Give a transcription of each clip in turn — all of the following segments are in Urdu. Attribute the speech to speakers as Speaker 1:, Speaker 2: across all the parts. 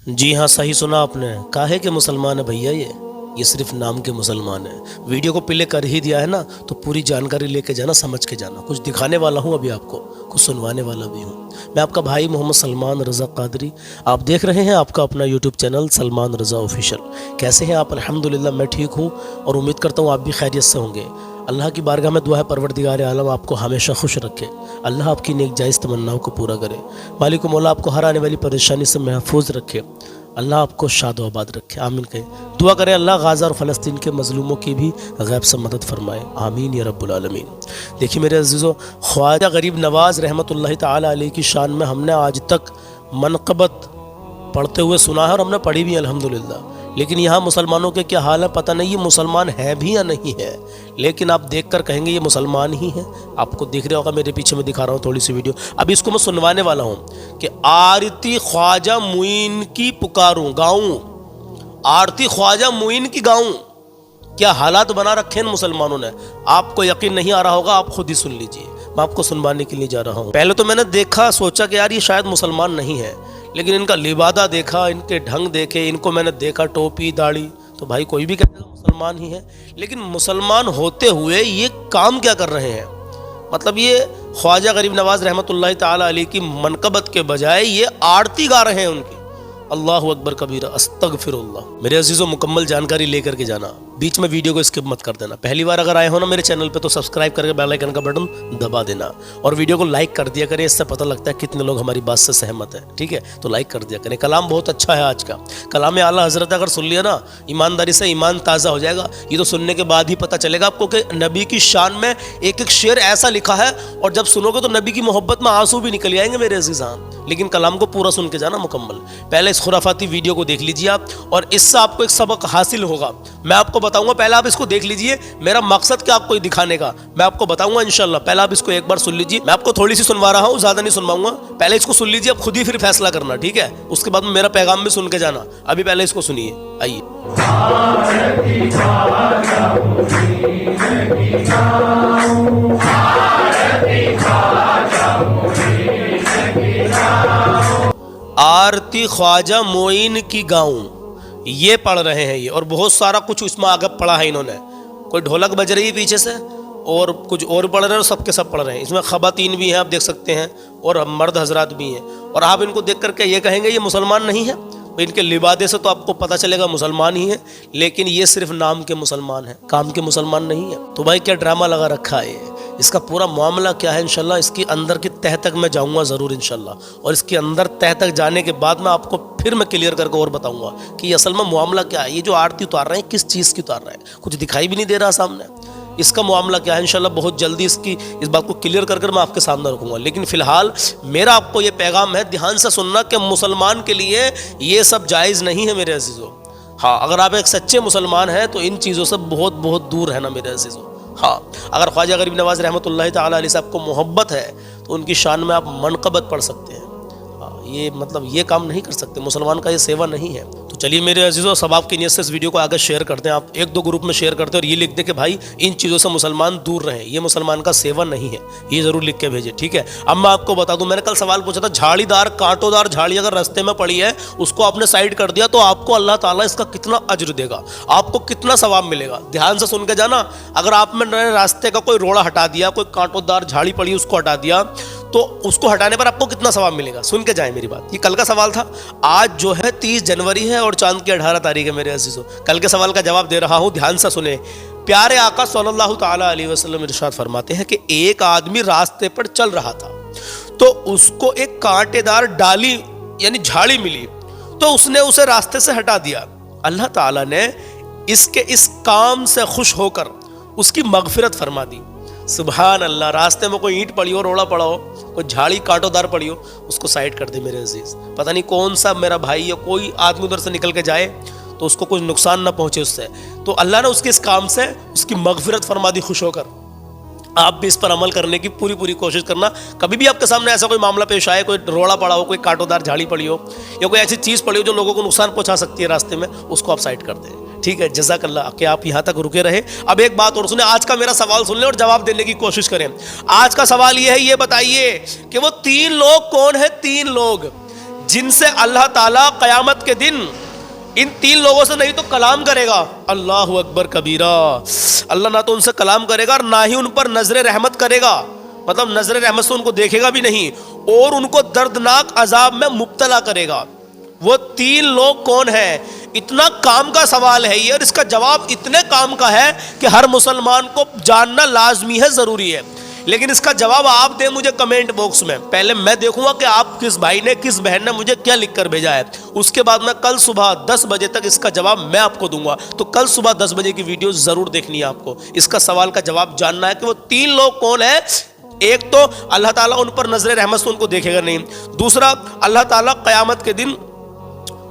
Speaker 1: جی ہاں، صحیح سنا آپ نے. کاہے کے مسلمان ہے بھیا، یہ صرف نام کے مسلمان ہیں. ویڈیو کو پلے کر ہی دیا ہے نا، تو پوری جانکاری لے کے جانا، سمجھ کے جانا. کچھ دکھانے والا ہوں ابھی آپ کو، کچھ سنوانے والا بھی ہوں. میں آپ کا بھائی محمد سلمان رضا قادری. آپ دیکھ رہے ہیں آپ کا اپنا یوٹیوب چینل سلمان رضا آفیشیل. کیسے ہیں آپ؟ الحمدللہ میں ٹھیک ہوں، اور امید کرتا ہوں آپ بھی خیریت سے ہوں گے. اللہ کی بارگاہ میں دعا ہے پروردگار عالم آپ کو ہمیشہ خوش رکھے. اللہ آپ کی نیک جائز تمناؤں کو پورا کرے. مالک و مولا آپ کو ہر آنے والی پریشانی سے محفوظ رکھے. اللہ آپ کو شاد و آباد رکھے. آمین کہیں. دعا کریں اللہ غزہ اور فلسطین کے مظلوموں کی بھی غیب سے مدد فرمائے. آمین یا رب العالمین. دیکھیے میرے عزیزو، خواجہ غریب نواز رحمۃ اللہ تعالی علیہ کی شان میں ہم نے آج تک منقبت پڑھتے ہوئے سنا ہے، اور ہم نے پڑھی بھی الحمدللہ. لیکن یہاں مسلمانوں کے کیا حال ہے پتہ نہیں، یہ مسلمان ہے بھی یا نہیں ہے. لیکن آپ دیکھ کر کہیں گے یہ مسلمان ہی ہیں. آپ کو دیکھ رہے ہوگا، میرے پیچھے میں دکھا رہا ہوں تھوڑی سی ویڈیو. ابھی اس کو میں سنوانے والا ہوں کہ آرتی خواجہ معین کی پکاروں گاؤں، آرتی خواجہ معین کی گاؤں. کیا حالات بنا رکھے ہیں مسلمانوں نے. آپ کو یقین نہیں آ رہا ہوگا، آپ خود ہی سن لیجئے. میں آپ کو سنوانے کے لیے جا رہا ہوں. پہلے تو میں نے دیکھا، سوچا کہ یار یہ شاید مسلمان نہیں ہے، لیکن ان کا لبادہ دیکھا، ان کے ڈھنگ دیکھے، ان کو میں نے دیکھا ٹوپی داڑھی، تو بھائی کوئی بھی کہتا ہے مسلمان ہی ہے. لیکن مسلمان ہوتے ہوئے یہ کام کیا کر رہے ہیں؟ مطلب یہ خواجہ غریب نواز رحمۃ اللہ تعالی علیہ کی منقبت کے بجائے یہ آرتی گا رہے ہیں ان کی. اللہ اکبر کبیرہ، استغفر اللہ. میرے عزیزوں، مکمل جانکاری لے کر کے جانا، بیچ میں ویڈیو کو اسکپ مت کر دینا. پہلی بار اگر آئے ہو نا میرے چینل پہ تو سبسکرائب کر کے بیل آئیکن کا بٹن دبا دینا، اور ویڈیو کو لائک کر دیا کریں. اس سے پتہ لگتا ہے کتنے لوگ ہماری بات سے سہمت ہیں. ٹھیک ہے، تو لائک کر دیا کریں. کلام بہت اچھا ہے آج کا. کلام اعلیٰ حضرت اگر سن لیا نا، ایمانداری سے ایمان تازہ ہو جائے گا. یہ تو سننے کے بعد ہی پتہ چلے گا آپ کو کہ نبی کی شان میں ایک ایک شعر ایسا لکھا ہے، اور جب سنو گے تو نبی کی محبت میں آنسو بھی نکل آئیں گے میرے عزیزاں. لیکن کلام کو پورا سن کے جانا مکمل. پہلے اس خرافاتی ویڈیو کو دیکھ لیجیے آپ، اور اس سے آپ کو ایک سبق حاصل ہوگا. میں آپ کو بتاؤں گا، پہلے آپ اس کو دیکھ لیجیے. میرا مقصد کیا آپ کو دکھانے کا میں آپ کو بتاؤں گا انشاءاللہ. پہلے آپ اس کو ایک بار سن لیجیے. میں آپ کو تھوڑی سی سنوا رہا ہوں، زیادہ نہیں سنواؤں گا. پہلے اس کو سن لیجیے، اب خود ہی پھر فیصلہ کرنا. ٹھیک ہے، اس کے بعد میں میرا پیغام بھی سن کے جانا. ابھی پہلے اس کو سنیے. آئیے. آرتی خواجہ معین کی گاؤں، یہ پڑھ رہے ہیں یہ، اور بہت سارا کچھ اس میں آگے پڑھا ہے انہوں نے. کوئی ڈھولک بج رہی ہے پیچھے سے، اور کچھ اور پڑھ رہے ہیں، اور سب کے سب پڑھ رہے ہیں. اس میں خواتین بھی ہیں، آپ دیکھ سکتے ہیں، اور مرد حضرات بھی ہیں. اور آپ ان کو دیکھ کر کے یہ کہیں گے یہ مسلمان نہیں ہے. ان کے لبادے سے تو آپ کو پتہ چلے گا مسلمان ہی ہیں، لیکن یہ صرف نام کے مسلمان ہیں، کام کے مسلمان نہیں ہیں. تو بھائی کیا ڈرامہ لگا رکھا ہے اس کا پورا معاملہ کیا ہے؟ انشاءاللہ اس کی اندر کی تہ تک میں جاؤں گا ضرور انشاءاللہ. اور اس کے اندر تہ تک جانے کے بعد میں آپ کو پھر میں کلیئر کر کے اور بتاؤں گا کہ یہ اصل میں معاملہ کیا ہے. یہ جو آرتی اتار رہے ہیں کس چیز کی اتار رہے ہیں؟ کچھ دکھائی بھی نہیں دے رہا سامنے. اس کا معاملہ کیا ہے انشاءاللہ بہت جلدی اس بات کو کلیئر کر میں آپ کے سامنے رکھوں گا. لیکن فی الحال میرا آپ کو یہ پیغام ہے، دھیان سے سننا، کہ مسلمان کے لیے یہ سب جائز نہیں ہے میرے عزیزوں. ہاں، اگر آپ ایک سچے مسلمان ہیں تو ان چیزوں سے بہت بہت دور ہے نا میرے عزیزوں. ہاں، اگر خواجہ غریب نواز رحمۃ اللہ تعالی علیہ صاحب کو محبت ہے تو ان کی شان میں آپ منقبت پڑھ سکتے ہیں. یہ مطلب یہ کام نہیں کر سکتے، مسلمان کا یہ سیوا نہیں ہے. تو چلیے میرے عزیزوں، ثواب کی نیت سے اس ویڈیو کو آگے شیئر کرتے ہیں. آپ ایک دو گروپ میں شیئر کرتے ہیں، اور یہ لکھ دیں کہ بھائی ان چیزوں سے مسلمان دور رہیں، یہ مسلمان کا سیوا نہیں ہے. یہ ضرور لکھ کے بھیجیں. ٹھیک ہے. اب میں آپ کو بتا دوں، میں نے کل سوال پوچھا تھا، جھاڑی دار کانٹوں دار جھاڑی اگر راستے میں پڑی ہے، اس کو آپ نے سائڈ کر دیا، تو آپ کو اللہ تعالیٰ اس کا کتنا اجر دے گا، آپ کو کتنا ثواب ملے گا؟ دھیان سے سن کے جانا. اگر آپ نے راستے کا کوئی روڑا ہٹا دیا، کوئی کانٹوں دار جھاڑی پڑی اس کو ہٹا دیا، تو اس کو ہٹانے پر آپ کو کتنا ثواب ملے گا؟ سن کے جائیں میری بات. یہ کل کا سوال تھا. آج جو ہے 30 جنوری ہے، اور چاند کی 18 تاریخ ہے میرے عزیزوں. کل کے سوال کا جواب دے رہا ہوں، دھیان سے سنیں. پیارے آقا صلی اللہ تعالی علیہ وسلم ارشاد فرماتے ہیں کہ ایک آدمی راستے پر چل رہا تھا، تو اس کو ایک کانٹے دار ڈالی یعنی جھاڑی ملی، تو اس نے اسے راستے سے ہٹا دیا. اللہ تعالیٰ نے اس کے اس کام سے خوش ہو کر اس کی مغفرت فرما دی. سبحان اللہ. راستے میں کوئی اینٹ پڑی ہو، روڑا پڑا ہو، کوئی جھاڑی کانٹوں دار پڑی ہو، اس کو سائڈ کر دے میرے عزیز. پتہ نہیں کون سا میرا بھائی یا کوئی آدمی ادھر سے نکل کے جائے تو اس کو کچھ نقصان نہ پہنچے اس سے. تو اللہ نے اس کے اس کام سے اس کی مغفرت فرما دی خوش ہو کر. آپ بھی اس پر عمل کرنے کی پوری کوشش کرنا. کبھی بھی آپ کے سامنے ایسا کوئی معاملہ پیش آئے، کوئی روڑا پڑا ہو، کوئی کانٹوں دار جھاڑی پڑی ہو، یا کوئی ایسی چیز پڑی ہو جو لوگوں کو نقصان پہنچا سکتی ہے راستے میں، اس کو آپ سائڈ کر دیں. ٹھیک ہے، جزاک اللہ کہ آپ یہاں تک رکے رہے. اب ایک بات اور سنیں، آج کا میرا سوال سن لیں اور جواب دینے کی کوشش کریں. آج کا سوال یہ ہے، یہ بتائیے کہ وہ 3 لوگ کون ہیں؟ 3 لوگ جن سے اللہ تعالیٰ قیامت کے دن ان 3 لوگوں سے نہیں تو کلام کرے گا. اللہ اکبر کبیرہ. اللہ نہ تو ان سے کلام کرے گا اور نہ ہی ان پر نظر رحمت کرے گا, مطلب نظر رحمت سے ان کو دیکھے گا بھی نہیں, اور ان کو دردناک عذاب میں مبتلا کرے گا. وہ 3 لوگ کون ہیں؟ اتنا کام کا سوال ہے یہ, اور اس کا جواب اتنے کام کا ہے کہ ہر مسلمان کو جاننا لازمی ہے, ضروری ہے. لیکن اس کا جواب آپ دیں مجھے کمنٹ باکس میں. پہلے میں دیکھوں گا کہ آپ کس بھائی نے کس بہن نے مجھے کیا لکھ کر بھیجا ہے. اس کے بعد میں کل صبح 10 بجے تک اس کا جواب میں آپ کو دوں گا. تو کل صبح 10 بجے کی ویڈیو ضرور دیکھنی ہے آپ کو. اس کا سوال کا جواب جاننا ہے کہ وہ 3 لوگ کون ہیں. ایک تو اللہ تعالیٰ ان پر نظر رحمت سے ان کو دیکھے گا نہیں, دوسرا اللہ تعالیٰ قیامت کے دن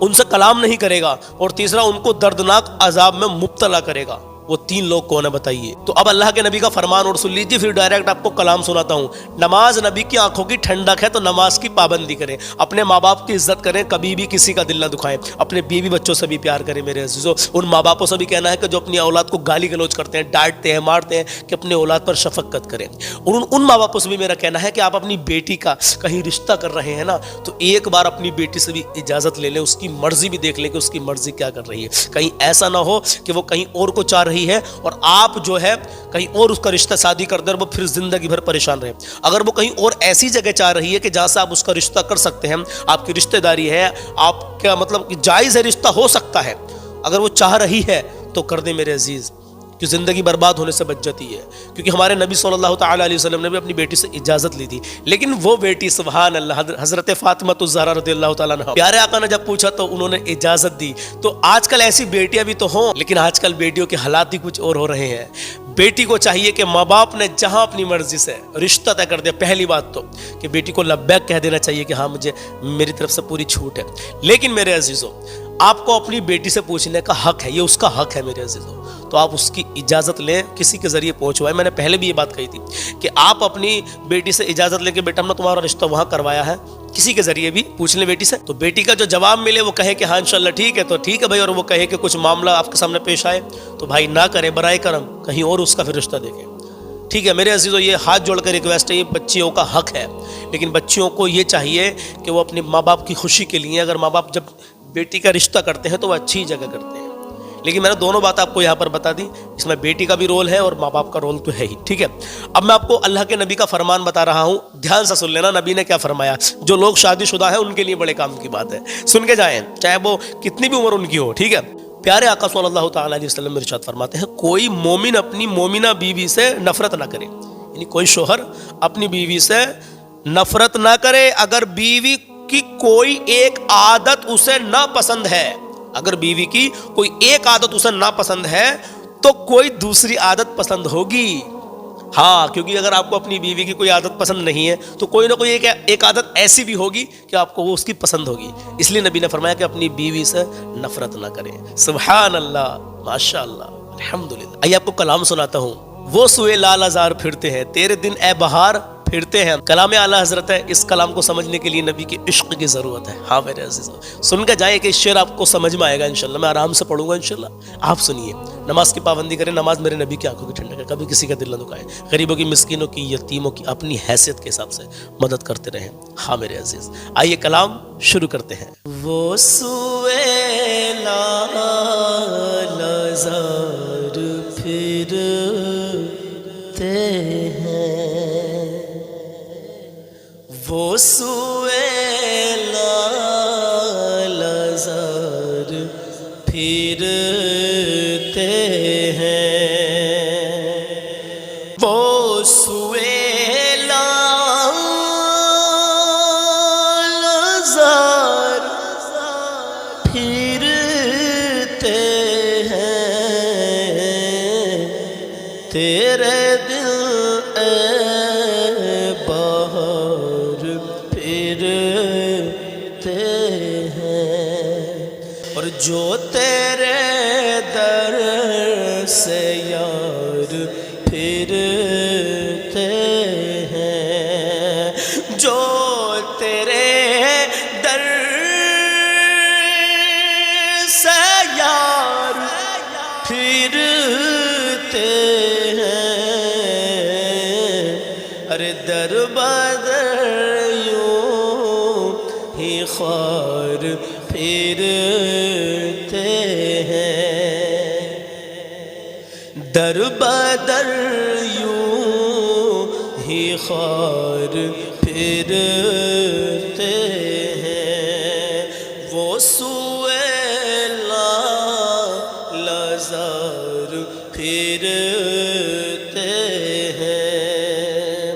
Speaker 1: ان سے کلام نہیں کرے گا, اور تیسرا ان کو دردناک عذاب میں مبتلا کرے گا. وہ 3 لوگ کون ہیں بتائیے. تو اب اللہ کے نبی کا فرمان اور سن لیجیے, پھر ڈائریکٹ آپ کو کلام سناتا ہوں. نماز نبی کی آنکھوں کی ٹھنڈک ہے, تو نماز کی پابندی کریں. اپنے ماں باپ کی عزت کریں, کبھی بھی کسی کا دل نہ دکھائیں. اپنے بیوی بچوں سے بھی پیار کریں میرے عزیزو. ان ماں باپوں سے بھی کہنا ہے کہ جو اپنی اولاد کو گالی گلوچ کرتے ہیں, ڈانٹتے ہیں, مارتے ہیں, کہ اپنے اولاد پر شفقت کریں. ان ماں باپوں سے بھی میرا کہنا ہے کہ آپ اپنی بیٹی کا کہیں رشتہ کر رہے ہیں نا, تو ایک بار اپنی بیٹی سے بھی اجازت لے لیں, اس کی مرضی بھی دیکھ لیں کہ اس کی مرضی کیا کر رہی ہے. کہیں ایسا نہ ہو کہ وہ کہیں اور کو چاہ رہی ہے اور آپ جو ہے کہیں اور اس کا رشتہ شادی کر دیں اور وہ پھر زندگی بھر پریشان رہے. اگر وہ کہیں اور ایسی جگہ چاہ رہی ہے کہ جہاں سے آپ اس کا رشتہ کر سکتے ہیں, آپ کی رشتہ داری ہے, آپ کا مطلب کہ جائز ہے, رشتہ ہو سکتا ہے, اگر وہ چاہ رہی ہے تو کر دیں میرے عزیز, کہ زندگی برباد ہونے سے بچ جاتی ہے. کیونکہ ہمارے نبی صلی اللہ تعالیٰ علیہ وسلم نے بھی اپنی بیٹی سے اجازت لی تھی, لیکن وہ بیٹی سبحان اللہ حضرت فاطمہ الزہرا رضی اللہ تعالیٰ عنہا, پیارے آقا نے جب پوچھا تو انہوں نے اجازت دی. تو آج کل ایسی بیٹیاں بھی تو ہوں, لیکن آج کل بیٹیوں کے حالات ہی کچھ اور ہو رہے ہیں. بیٹی کو چاہیے کہ ماں باپ نے جہاں اپنی مرضی سے رشتہ طے کر دیا, پہلی بات تو کہ بیٹی کو لبیک کہہ دینا چاہیے کہ ہاں مجھے میری طرف سے پوری چھوٹ ہے. لیکن میرے عزیزو, آپ کو اپنی بیٹی سے پوچھنے کا حق ہے, یہ اس کا حق ہے میرے عزیزو. تو آپ اس کی اجازت لیں, کسی کے ذریعے پہنچوائیں. میں نے پہلے بھی یہ بات کہی تھی کہ آپ اپنی بیٹی سے اجازت لیں کہ بیٹا ہم نے تمہارا رشتہ وہاں کروایا ہے, کسی کے ذریعے بھی پوچھ لیں بیٹی سے. تو بیٹی کا جو جواب ملے وہ کہے کہ ہاں انشاءاللہ ٹھیک ہے, تو ٹھیک ہے بھائی, اور وہ کہے کہ کچھ معاملہ آپ کے سامنے پیش آئے تو بھائی نہ کریں, برائے کرم کہیں اور اس کا پھر رشتہ دیکھیں. ٹھیک ہے میرے عزیزو, یہ ہاتھ جوڑ کر ریکویسٹ ہے, یہ بچیوں کا حق ہے. لیکن بچیوں کو یہ چاہیے کہ وہ اپنے ماں باپ کی خوشی کے لیے, اگر ماں باپ جب بیٹی کا رشتہ کرتے ہیں تو وہ اچھی جگہ کرتے ہیں. لیکن میں نے دونوں بات آپ کو یہاں پر بتا دی, اس میں بیٹی کا بھی رول ہے اور ماں باپ کا رول تو ہے ہی. ٹھیک ہے, اب میں آپ کو اللہ کے نبی کا فرمان بتا رہا ہوں, دھیان سے سن لینا نبی نے کیا فرمایا. جو لوگ شادی شدہ ہیں ان کے لیے بڑے کام کی بات ہے, سن کے جائیں, چاہے وہ کتنی بھی عمر ان کی ہو. ٹھیک ہے, پیارے آقا صلی اللہ تعالیٰ علیہ وسلم ارشاد فرماتے ہیں, کوئی مومن اپنی مومنہ بیوی سے نفرت نہ کرے. یعنی کوئی شوہر اپنی بیوی سے نفرت نہ کرے اگر بیوی کی کوئی ایک عادت اسے ناپسند ہے. اگر بیوی کی کوئی ایک عادت اسے ناپسند ہے تو کوئی دوسری عادت پسند ہوگی. ہاں, کیونکہ اگر آپ کو اپنی بیوی کی کوئی عادت پسند نہیں ہے تو کوئی نہ کوئی ایک عادت ایسی بھی ہوگی کہ آپ کو وہ اس کی پسند ہوگی. اس لیے نبی نے فرمایا کہ اپنی بیوی سے نفرت نہ کریں. سبحان اللہ, ماشاء اللہ, الحمدللہ. آئیے آپ کو کلام سناتا ہوں. وہ سوئے لال ہزار پھرتے ہیں, تیرے دن اے بہار پھرتے ہیں. کلام اعلیٰ حضرت ہے, اس کلام کو سمجھنے کے لیے نبی کی عشق کی ضرورت ہے. ہاں میرے عزیزو, سن کے جائیں کہ اس شعر آپ کو سمجھ میں آئے گا انشاءاللہ. میں آرام سے پڑھوں گا انشاءاللہ, آپ سنیے. نماز کی پابندی کریں, نماز میرے نبی کی آنکھوں کی ٹھنڈک ہے, کبھی کسی کا دل نہ دکھائیں. غریبوں کی, مسکینوں کی, یتیموں کی اپنی حیثیت کے حساب سے مدد کرتے رہیں. ہاں میرے عزیز, آئیے کلام شروع کرتے ہیں. وہ سوئے لال ہزار پھرتے ہیں, وہ سوئے لال ہزار پھرتے ہیں, وہ سوئے لال ہزار پھرتے ہیں, تیرے دل اے بہار پھرتے ہیں, اور جو تیرے در سے یار پھرتے ہیں, جو تیرے در سے یار پھرتے ہیں, ارے در بدر یوں ہی خواہ پھرتے ہیں، در بدر یوں ہی خار پھرتے ہیں، وہ سوئے لازار پھرتے ہیں،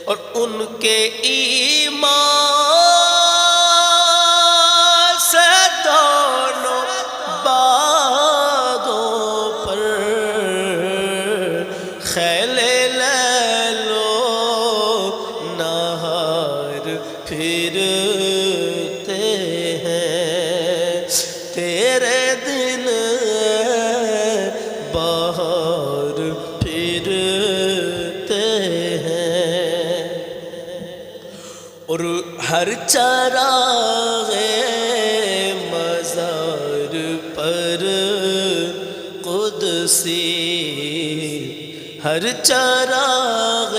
Speaker 1: اور ان کے ایمان سے دونوں باغوں پر خیل لیلو نہار پھرتے ہیں، تیرے دن بہار پھرتے ہیں، اور ہر چراغ مزار پر قدسی، ہر چراغ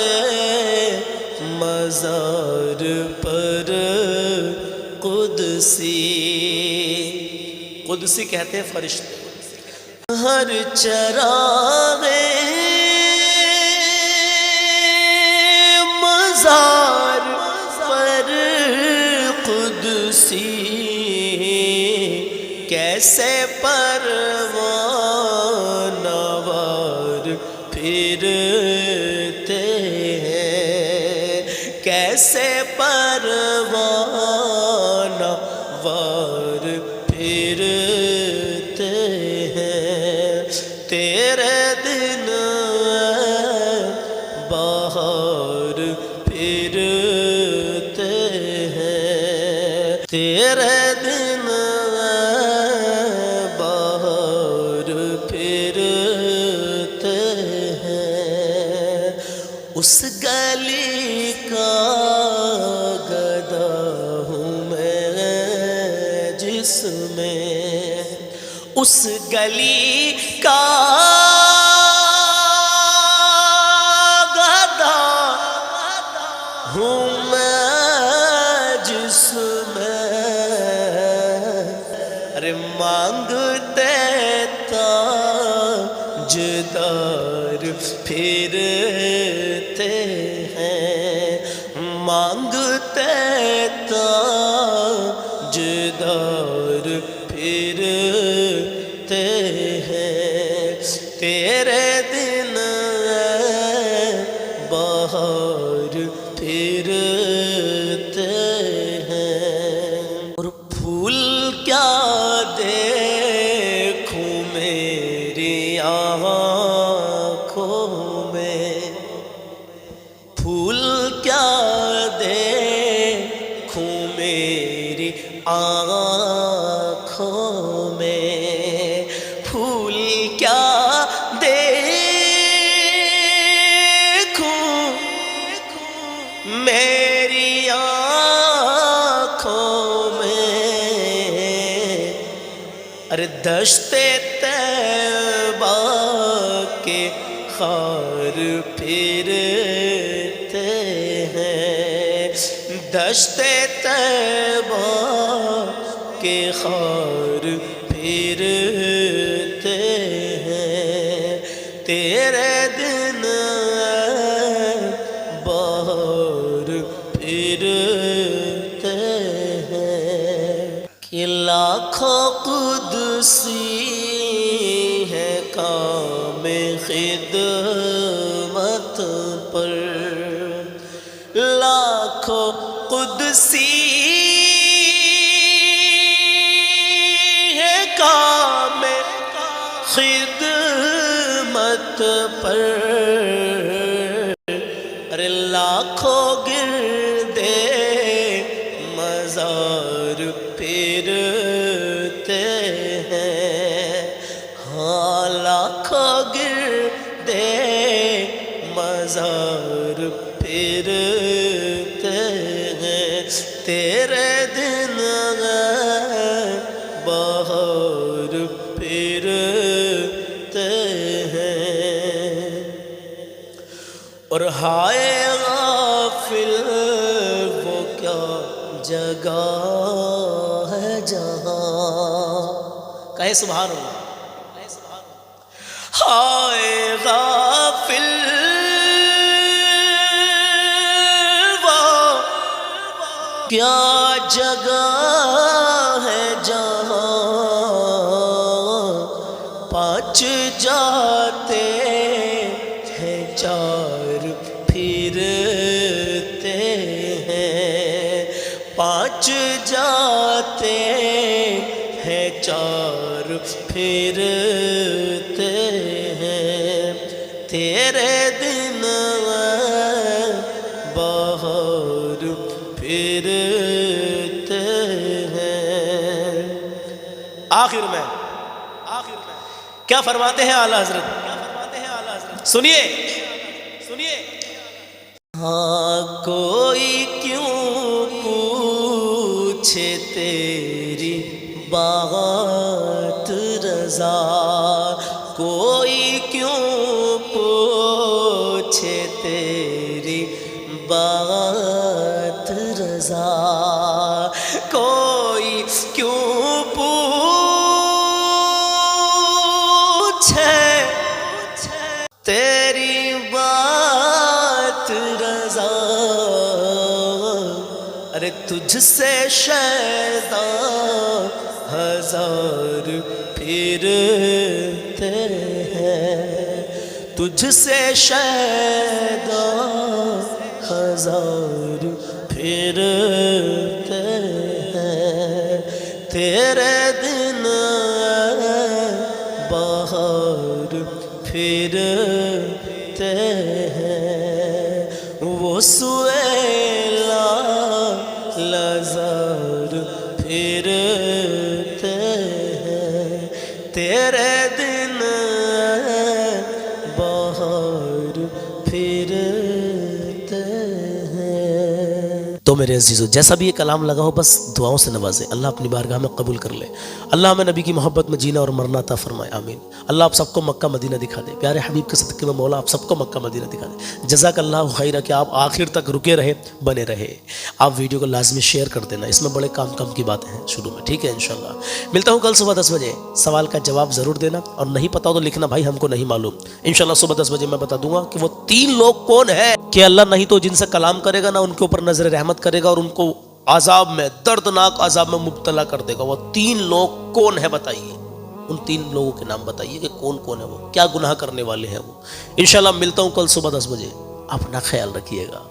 Speaker 1: مزار پر قدسی، قدسی کہتے ہیں فرشتے، ہر چراغ مزار پر قدسی، کیسے پروانہ وار پھرتے ہیں، کیسے پروانہ وار پھرتے ہیں، تیرے دن بہار پھرتے ہیں، تیرے دن بہار پھرتے ہیں، اس گلی کا گدا ہوں میں جس میں، اس گلی کا گدا ہوں میں جس میں، ارے مانگتے تاجدار پھرتے ہیں، مانگتے تاجدار پھرتے ہیں، تیرے دن بہار پھرتے ہیں، اور پھول کیا دیکھوں میری آنکھوں میں، پھول کیا دیکھوں میری آنکھوں میں، پھول کیا دیکھوں میری آنکھوں میں، ارے دشت طیبہ کے خار پھرتے ہیں، دشت طیبہ کے خار پھرتے ہیں، تیرے دن بہار پھرتے ہیں، کہ لاکھوں قدسی ہے کام خدمت پر، لاکھوں قدسی ہے کام خدمت پر، ارے لاکھوں گردے مزار پھرتے ہیں، ہاں لاکھوں گردے مزار پھرتے ہیں، تیرے دن بہار پھرتے ہیں، اور ہائے غافل وہ کیا جگہ ہے جہاں کہے سبحان اللہ. ہائے غافل وہ کیا جگہ ہے جہاں پانچ جاتے ہیں چار پھرتے ہیں، پانچ جاتے ہیں چار پھرتے ہیں، تیرے دن باہر پھرتے ہیں. آخر میں کیا فرماتے ہیں اعلیٰ حضرت؟ سنیے سنیے. ہاں کوئی کیوں پوچھے تیری بات رضا، کوئی کیوں پوچھے تیری بات رضا، کوئی کیوں پوچھے تیری بات رضا. ارے تجھ سے شیطان ہزار پھرتے ہیں، تجھ سے شیطان ہزار پھرتے ہیں، تیرے دن باہر پھرتے ہیں، وہ سویلا لزار پھرتے ہیں، تیرے دن باہر پھرتے ہیں. تو میرے عزیزو جیسا بھی یہ کلام لگا ہو بس دعاؤں سے نوازیں. اللہ اپنی بارگاہ میں قبول کر لے. اللہ ہمیں نبی کی محبت میں جینا اور مرنا عطا فرمائے. آمین. اللہ آپ سب کو مکہ مدینہ دکھا دے. پیارے حبیب کے صدقے میں مولا آپ سب کو مکہ مدینہ دکھا دے. جزاک اللہ خیرہ کہ آپ آخر تک رکے رہے بنے رہے. آپ ویڈیو کو لازمی شیئر کر دینا. اس میں بڑے کام کی باتیں ہیں شروع میں. ٹھیک ہے انشاءاللہ. ملتا ہوں کل صبح 10 بجے. سوال کا جواب ضرور دینا اور نہیں پتا ہو تو لکھنا بھائی ہم کو نہیں معلوم. انشاءاللہ صبح 10 بجے میں بتا دوں گا کہ وہ 3 لوگ کون ہیں کہ اللہ نہیں تو جن سے کلام کرے گا نہ ان کے اوپر نظر رحمت کرے گا اور ان کو عذاب میں دردناک عذاب میں مبتلا کر دے گا. وہ 3 لوگ کون ہیں بتائیے. ان 3 لوگوں کے نام بتائیے کہ کون کون ہے وہ, کیا گناہ کرنے والے ہیں وہ. انشاءاللہ ملتا ہوں کل صبح 10 بجے. اپنا خیال رکھیے گا.